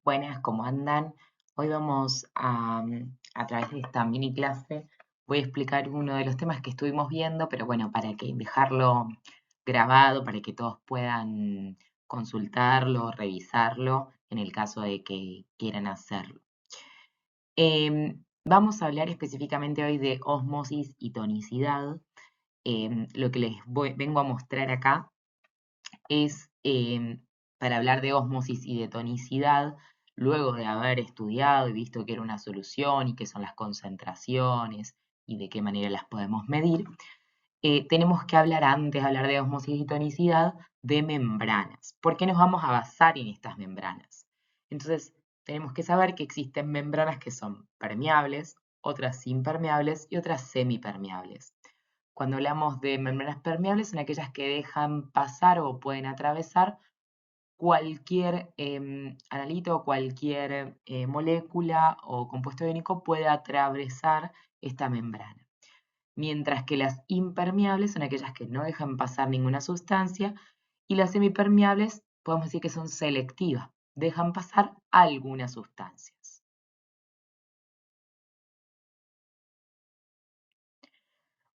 Buenas, ¿cómo andan? Hoy vamos a través de esta mini clase, voy a explicar uno de los temas que estuvimos viendo, pero bueno, para que dejarlo grabado, para que todos puedan consultarlo, revisarlo, en el caso de que quieran hacerlo. Vamos a hablar específicamente hoy de ósmosis y tonicidad. Lo que vengo a mostrar acá es para hablar de ósmosis y de tonicidad, luego de haber estudiado y visto que era una solución y qué son las concentraciones y de qué manera las podemos medir, tenemos que hablar, antes de hablar de ósmosis y tonicidad, de membranas. ¿Por qué nos vamos a basar en estas membranas? Entonces, tenemos que saber que existen membranas que son permeables, otras impermeables y otras semipermeables. Cuando hablamos de membranas permeables, son aquellas que dejan pasar o pueden atravesar cualquier analito, cualquier molécula o compuesto iónico puede atravesar esta membrana. Mientras que las impermeables son aquellas que no dejan pasar ninguna sustancia y las semipermeables podemos decir que son selectivas, dejan pasar algunas sustancias.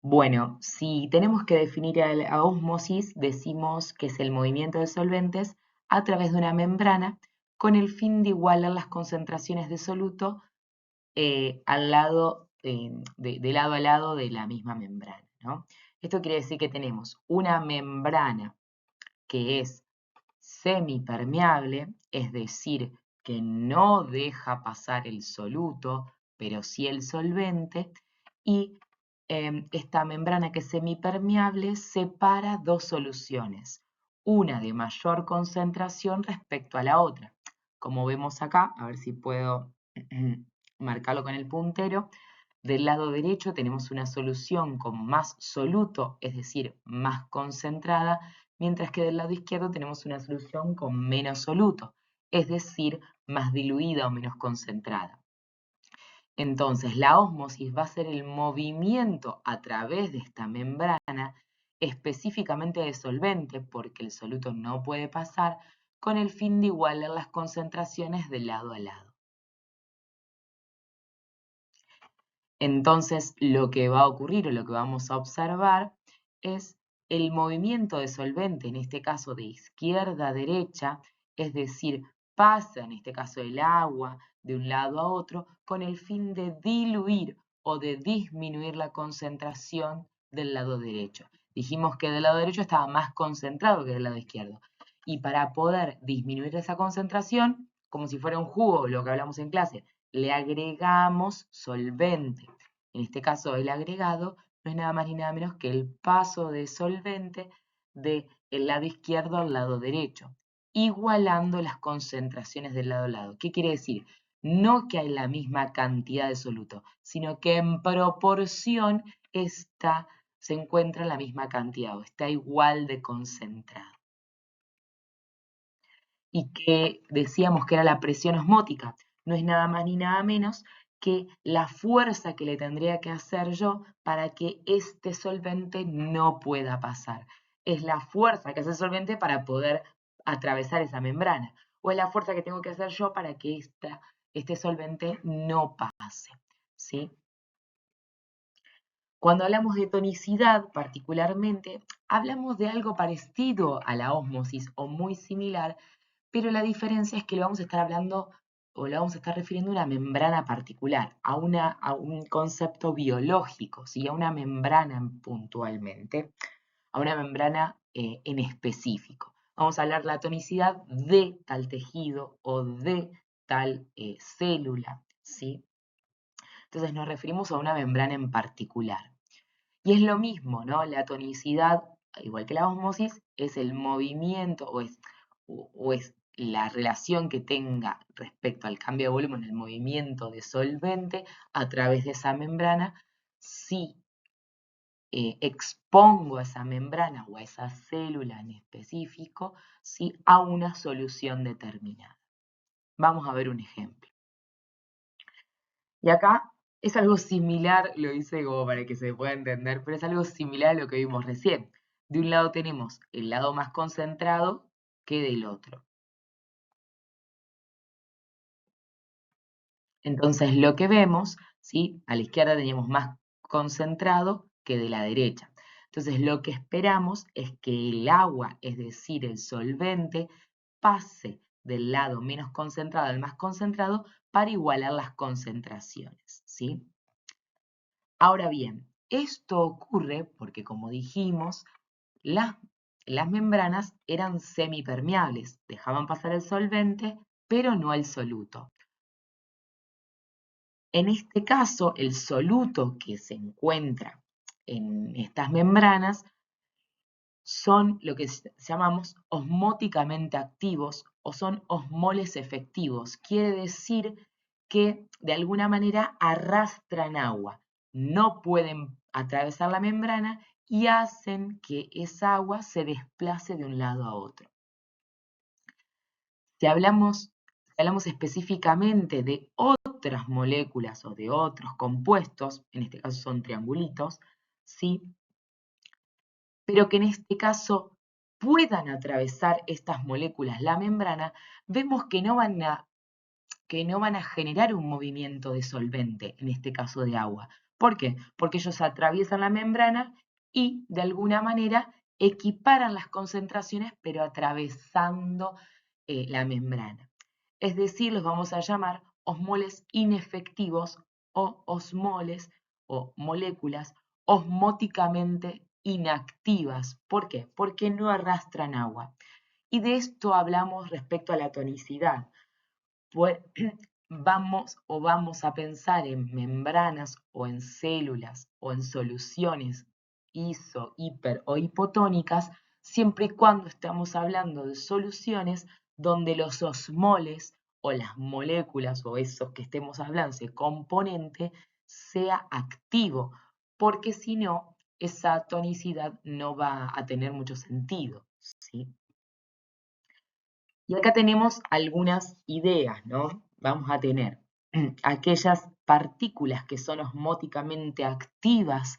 Bueno, si tenemos que definir a ósmosis, decimos que es el movimiento de solventes a través de una membrana con el fin de igualar las concentraciones de soluto al lado, de lado a lado de la misma membrana, ¿no? Esto quiere decir que tenemos una membrana que es semipermeable, es decir, que no deja pasar el soluto, pero sí el solvente, y esta membrana que es semipermeable separa dos soluciones, una de mayor concentración respecto a la otra. Como vemos acá, a ver si puedo marcarlo con el puntero, del lado derecho tenemos una solución con más soluto, es decir, más concentrada, mientras que del lado izquierdo tenemos una solución con menos soluto, es decir, más diluida o menos concentrada. Entonces, la ósmosis va a ser el movimiento a través de esta membrana, específicamente de solvente, porque el soluto no puede pasar, con el fin de igualar las concentraciones de lado a lado. Entonces, lo que va a ocurrir o lo que vamos a observar es el movimiento de solvente, en este caso de izquierda a derecha, es decir, pasa en este caso el agua de un lado a otro con el fin de diluir o de disminuir la concentración del lado derecho. Dijimos que del lado derecho estaba más concentrado que del lado izquierdo. Y para poder disminuir esa concentración, como si fuera un jugo, lo que hablamos en clase, le agregamos solvente. En este caso, el agregado no es nada más ni nada menos que el paso de solvente del lado izquierdo al lado derecho, igualando las concentraciones del lado a lado. ¿Qué quiere decir? No que hay la misma cantidad de soluto, sino que en proporción se encuentra la misma cantidad o está igual de concentrado. Y que decíamos que era la presión osmótica, no es nada más ni nada menos que la fuerza que le tendría que hacer yo para que este solvente no pueda pasar. Es la fuerza que hace el solvente para poder atravesar esa membrana, o es la fuerza que tengo que hacer yo para que este solvente no pase, ¿sí? Cuando hablamos de tonicidad particularmente, hablamos de algo parecido a la ósmosis o muy similar, pero la diferencia es que lo vamos a estar hablando o lo vamos a estar refiriendo a una membrana particular, a un concepto biológico, ¿sí? A una membrana puntualmente, a una membrana en específico. Vamos a hablar de la tonicidad de tal tejido o de tal célula, ¿sí? Entonces nos referimos a una membrana en particular. Y es lo mismo, ¿no? La tonicidad, igual que la ósmosis, es el movimiento o es la relación que tenga respecto al cambio de volumen, el movimiento de solvente a través de esa membrana, si expongo a esa membrana o a esa célula en específico, ¿sí? A una solución determinada. Vamos a ver un ejemplo. Y acá es algo similar, lo hice como para que se pueda entender, pero es algo similar a lo que vimos recién. De un lado tenemos el lado más concentrado que del otro. Entonces lo que vemos, ¿sí? A la izquierda teníamos más concentrado que de la derecha. Entonces lo que esperamos es que el agua, es decir, el solvente, pase del lado menos concentrado al más concentrado para igualar las concentraciones, ¿sí? Ahora bien, esto ocurre porque, como dijimos, las, las membranas eran semipermeables, dejaban pasar el solvente, pero no el soluto. En este caso, el soluto que se encuentra en estas membranas son lo que llamamos osmóticamente activos o son osmoles efectivos. Quiere decir que de alguna manera arrastran agua, no pueden atravesar la membrana y hacen que esa agua se desplace de un lado a otro. Si hablamos específicamente de otras moléculas o de otros compuestos, en este caso son triangulitos, ¿sí? Pero que en este caso puedan atravesar estas moléculas la membrana, vemos que no van a generar un movimiento de solvente, en este caso de agua. ¿Por qué? Porque ellos atraviesan la membrana y de alguna manera equiparan las concentraciones, pero atravesando la membrana. Es decir, los vamos a llamar osmoles inefectivos o osmoles o moléculas osmóticamente inactivas. ¿Por qué? Porque no arrastran agua. Y de esto hablamos respecto a la tonicidad. Pues, vamos a pensar en membranas o en células o en soluciones iso, hiper o hipotónicas, siempre y cuando estamos hablando de soluciones donde los osmoles o las moléculas o esos que estemos hablando, ese componente, sea activo, porque si no, esa tonicidad no va a tener mucho sentido, ¿sí? Y acá tenemos algunas ideas, ¿no? Vamos a tener aquellas partículas que son osmóticamente activas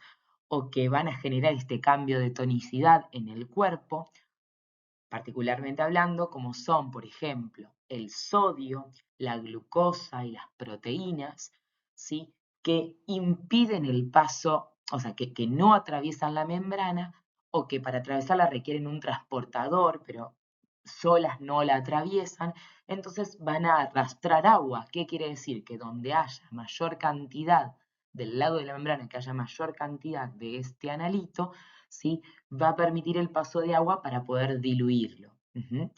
o que van a generar este cambio de tonicidad en el cuerpo, particularmente hablando, como son, por ejemplo, el sodio, la glucosa y las proteínas, ¿sí? Que impiden el paso, o sea, que no atraviesan la membrana o que para atravesarla requieren un transportador, pero solas no la atraviesan, entonces van a arrastrar agua. ¿Qué quiere decir? Que donde haya mayor cantidad, del lado de la membrana, que haya mayor cantidad de este analito, ¿sí? Va a permitir el paso de agua para poder diluirlo.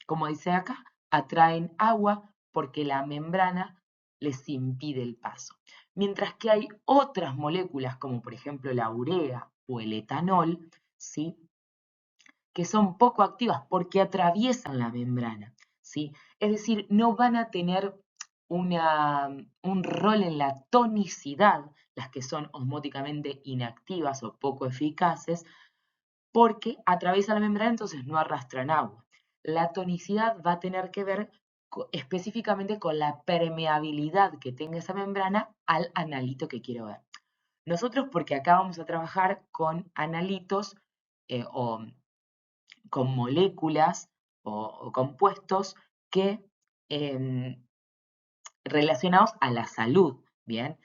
Como dice acá, atraen agua porque la membrana les impide el paso. Mientras que hay otras moléculas, como por ejemplo la urea o el etanol, ¿sí? Que son poco activas porque atraviesan la membrana, ¿sí? Es decir, no van a tener un rol en la tonicidad, las que son osmóticamente inactivas o poco eficaces, porque atraviesan la membrana, entonces no arrastran agua. La tonicidad va a tener que ver específicamente con la permeabilidad que tenga esa membrana al analito que quiero ver. Nosotros, porque acá vamos a trabajar con analitos o con moléculas o compuestos que relacionados a la salud, ¿bien?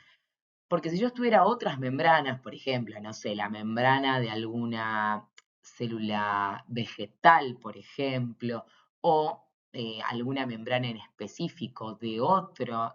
Porque si yo tuviera otras membranas, por ejemplo, no sé, la membrana de alguna célula vegetal, por ejemplo, o alguna membrana en específico de otro,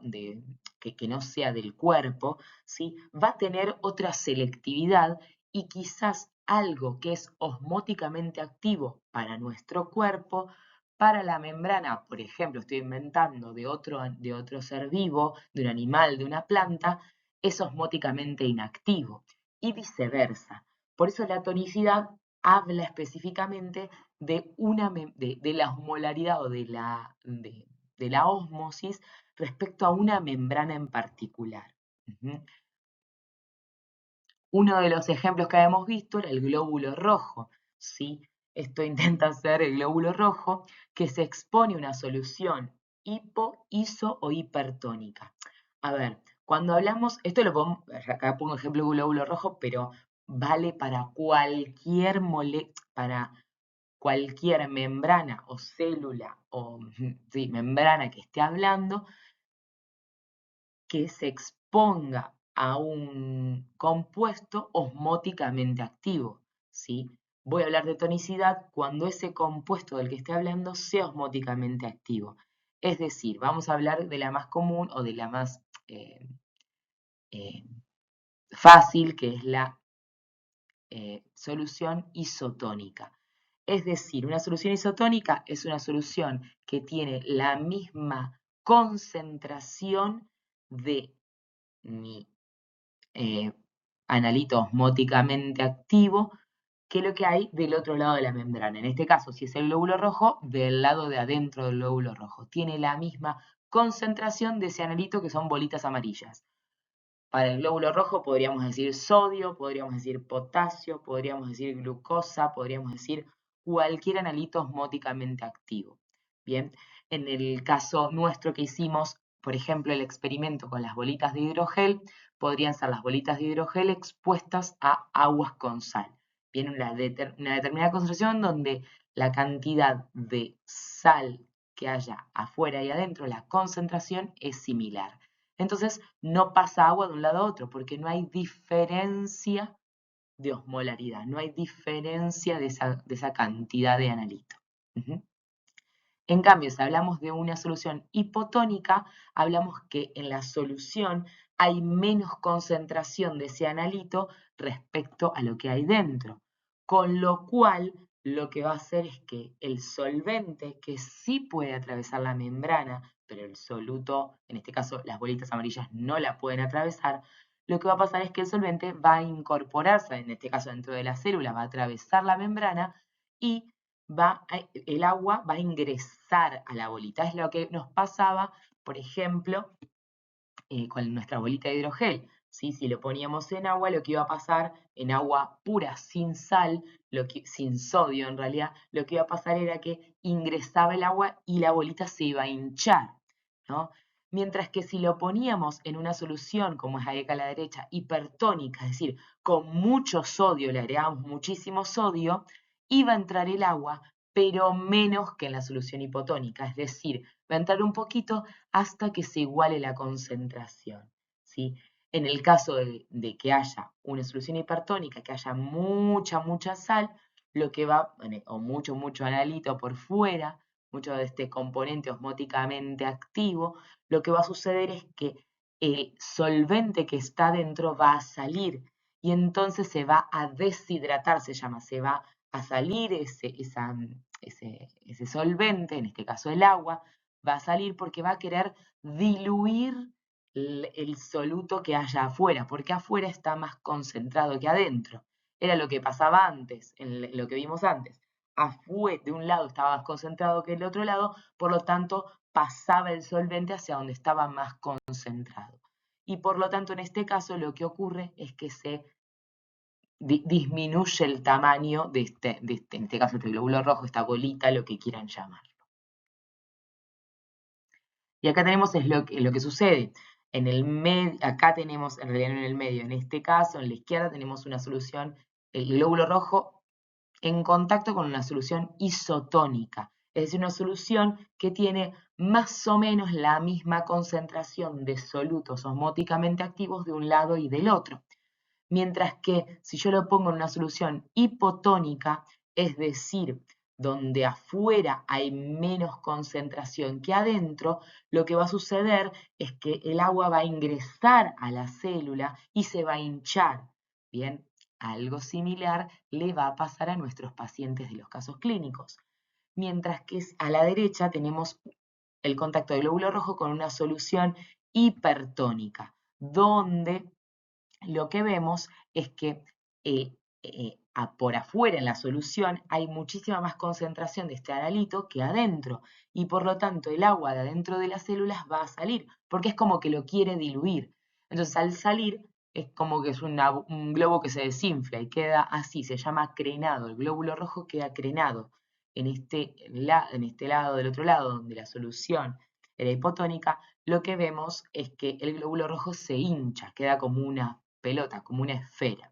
que no sea del cuerpo, ¿sí? Va a tener otra selectividad y quizás algo que es osmóticamente activo para nuestro cuerpo, para la membrana, por ejemplo, estoy inventando de otro ser vivo, de un animal, de una planta, es osmóticamente inactivo y viceversa. Por eso la tonicidad habla específicamente de la osmolaridad o de la ósmosis respecto a una membrana en particular. Uno de los ejemplos que habíamos visto era el glóbulo rojo, ¿sí? Esto intenta ser el glóbulo rojo que se expone a una solución hipo, iso o hipertónica. A ver, cuando hablamos, esto lo podemos, acá pongo ejemplo de glóbulo rojo, pero vale para cualquier membrana o célula o sí, membrana que esté hablando, que se exponga a un compuesto osmóticamente activo, ¿sí? Voy a hablar de tonicidad cuando ese compuesto del que esté hablando sea osmóticamente activo. Es decir, vamos a hablar de la más común o de la más eh, fácil, que es la solución isotónica. Es decir, una solución isotónica es una solución que tiene la misma concentración de mi analito osmóticamente activo que lo que hay del otro lado de la membrana. En este caso, si es el glóbulo rojo, del lado de adentro del glóbulo rojo. Tiene la misma concentración de ese analito que son bolitas amarillas. Para el glóbulo rojo podríamos decir sodio, podríamos decir potasio, podríamos decir glucosa, podríamos decir cualquier analito osmóticamente activo. Bien, en el caso nuestro que hicimos, por ejemplo, el experimento con las bolitas de hidrogel, podrían ser las bolitas de hidrogel expuestas a aguas con sal. Bien, una determinada concentración donde la cantidad de sal que haya afuera y adentro, la concentración es similar. Entonces no pasa agua de un lado a otro porque no hay diferencia de osmolaridad, no hay diferencia de esa cantidad de analito. En cambio, si hablamos de una solución hipotónica, hablamos que en la solución hay menos concentración de ese analito respecto a lo que hay dentro. Con lo cual, lo que va a hacer es que el solvente, que sí puede atravesar la membrana, pero el soluto, en este caso las bolitas amarillas no la pueden atravesar, lo que va a pasar es que el solvente va a incorporarse, en este caso dentro de la célula, va a atravesar la membrana y el agua va a ingresar a la bolita. Es lo que nos pasaba, por ejemplo, con nuestra bolita de hidrogel. ¿Sí? Si lo poníamos en agua, lo que iba a pasar, en agua pura, sin sal, sin sodio en realidad, lo que iba a pasar era que ingresaba el agua y la bolita se iba a hinchar, ¿no? Mientras que si lo poníamos en una solución, como es ahí acá a la derecha, hipertónica, es decir, con mucho sodio, le agregamos muchísimo sodio, iba a entrar el agua, pero menos que en la solución hipotónica, es decir, va a entrar un poquito hasta que se iguale la concentración, ¿sí? En el caso de que haya una solución hipertónica, que haya mucha sal, lo que va, o mucho analito por fuera, mucho de este componente osmóticamente activo, lo que va a suceder es que el solvente que está dentro va a salir y entonces se va a deshidratar, se llama, se va a salir ese solvente, en este caso el agua, va a salir porque va a querer diluir el soluto que haya afuera, porque afuera está más concentrado que adentro. Era lo que pasaba antes, en lo que vimos antes. Afuera, de un lado estaba más concentrado que el otro lado, por lo tanto pasaba el solvente hacia donde estaba más concentrado. Y por lo tanto, en este caso, lo que ocurre es que se disminuye el tamaño en este caso, este glóbulo rojo, esta bolita, lo que quieran llamarlo. Y acá tenemos es lo que sucede. En el acá tenemos, en realidad no en el medio, en este caso, en la izquierda tenemos una solución, el glóbulo rojo, en contacto con una solución isotónica, es decir, una solución que tiene más o menos la misma concentración de solutos osmóticamente activos de un lado y del otro. Mientras que si yo lo pongo en una solución hipotónica, es decir, donde afuera hay menos concentración que adentro, lo que va a suceder es que el agua va a ingresar a la célula y se va a hinchar. Bien, algo similar le va a pasar a nuestros pacientes de los casos clínicos. Mientras que a la derecha tenemos el contacto del glóbulo rojo con una solución hipertónica, donde lo que vemos es que por afuera en la solución hay muchísima más concentración de este analito que adentro y por lo tanto el agua de adentro de las células va a salir porque es como que lo quiere diluir. Entonces al salir es como que es un globo que se desinfla y queda así, se llama crenado, el glóbulo rojo queda crenado en este lado del otro lado donde la solución era hipotónica, lo que vemos es que el glóbulo rojo se hincha, queda como una pelota, como una esfera.